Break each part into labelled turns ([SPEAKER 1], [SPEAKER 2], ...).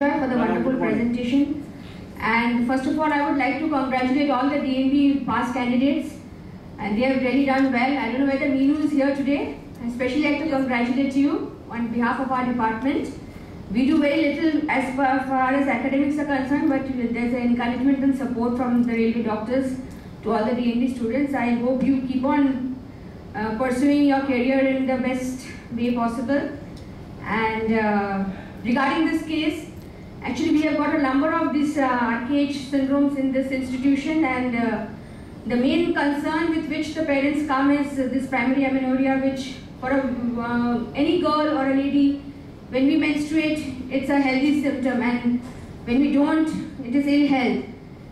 [SPEAKER 1] for the wonderful presentation. And first of all, I would like to congratulate all the DNB past candidates, and they have really done well. I don't know whether Meenu is here today. I especially like to congratulate you on behalf of our department. We do very little as far as academics are concerned, but there's an encouragement and support from the railway doctors to all the DNB students. I hope you keep on pursuing your career in the best way possible. And regarding this case, actually we have got a number of these RKH syndromes in this institution, and the main concern with which the parents come is this primary amenorrhea, which for any girl or a lady, when we menstruate, it's a healthy symptom, and when we don't, it is ill health.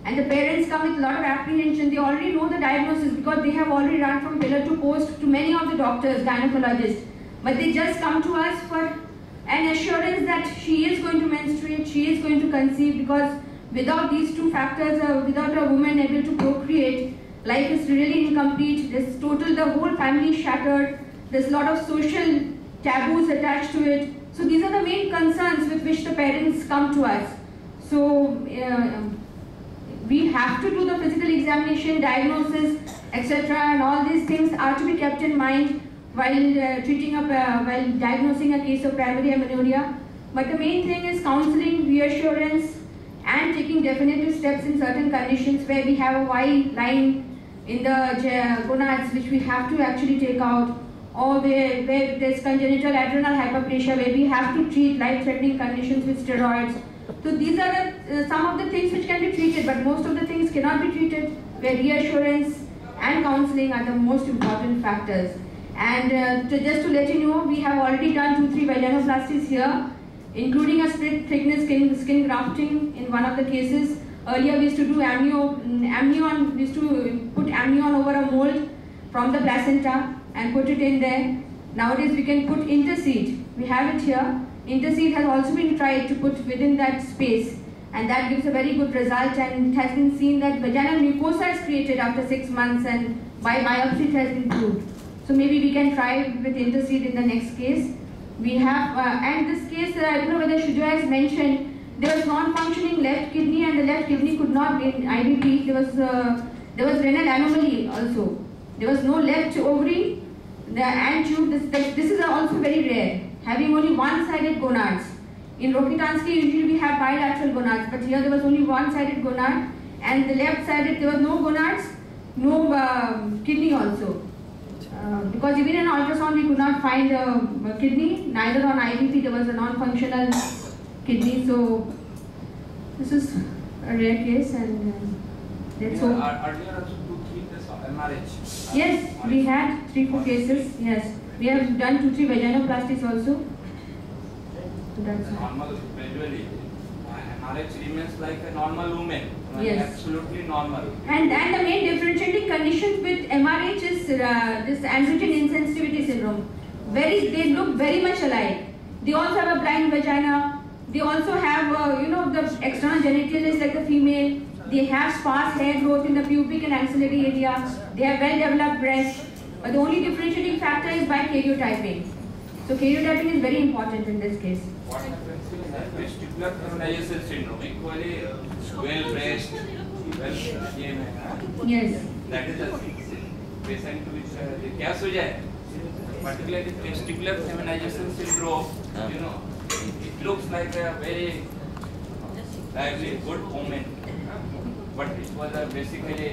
[SPEAKER 1] And the parents come with a lot of apprehension. They already know the diagnosis because they have already run from pillar to post to many of the doctors, gynecologists. But they just come to us for an assurance that she is going to menstruate, she is going to conceive, because without these two factors, without a woman able to procreate, life is really incomplete. There's the whole family shattered. There's a lot of social taboos attached to it. So these are the main concerns with which the parents come to us. So we have to do the physical examination, diagnosis, etc., and all these things are to be kept in mind while while diagnosing a case of primary amenorrhea. But the main thing is counseling, reassurance, and taking definitive steps in certain conditions where we have a wide line in the gonads which we have to actually take out, or where there's congenital adrenal hyperplasia where we have to treat life-threatening conditions with steroids. So these are some of the things which can be treated, but most of the things cannot be treated, where reassurance and counseling are the most important factors. And just to let you know, we have already done 2-3 vaginoplasties here, including a split thickness skin grafting in one of the cases. Earlier we used to do amnion, we used to put amnion over a mold from the placenta and put it in there. Nowadays we can put interseed. We have it here. Interseed has also been tried to put within that space, and that gives a very good result, and it has been seen that vaginal mucosa is created after 6 months, and by biopsy it has been proved. So maybe we can try with interseed in the next case. We have, and this case, I don't know whether Shuja has mentioned, there was non-functioning left kidney, and the left kidney could not be in IVP. There was renal anomaly also. There was no left ovary, and tube. This is also very rare, having only one-sided gonads. In Rokitansky, usually we have bilateral gonads, but here there was only one-sided gonad, and the left-sided, there was no gonads, no kidney also. Because even in ultrasound we could not find a kidney, neither on IVP there was a non-functional kidney. So this is a rare case, and that's all.
[SPEAKER 2] Earlier also 2-3 cases of MRH.
[SPEAKER 1] Yes, we had 3-4 cases. Yes, we have done 2-3 vaginoplasties also. That's
[SPEAKER 2] normal gradually. MRH remains like a normal woman.
[SPEAKER 1] Yes.
[SPEAKER 2] Absolutely normal.
[SPEAKER 1] And the main differentiating condition with MRH is this androgen insensitivity syndrome. They look very much alike. They also have a blind vagina. They also have, the external genital is like the female. They have sparse hair growth in the pubic and axillary area. They have well-developed breasts. But the only differentiating factor is by karyotyping. So karyotyping is very important in this case.
[SPEAKER 2] What happens in testicular feminization syndrome? Equally well breast, well GM.
[SPEAKER 1] Yes.
[SPEAKER 2] That is the patient which the क्या हो जाए? Particularly testicular feminization syndrome, it looks like a very lively, good woman, but it was basically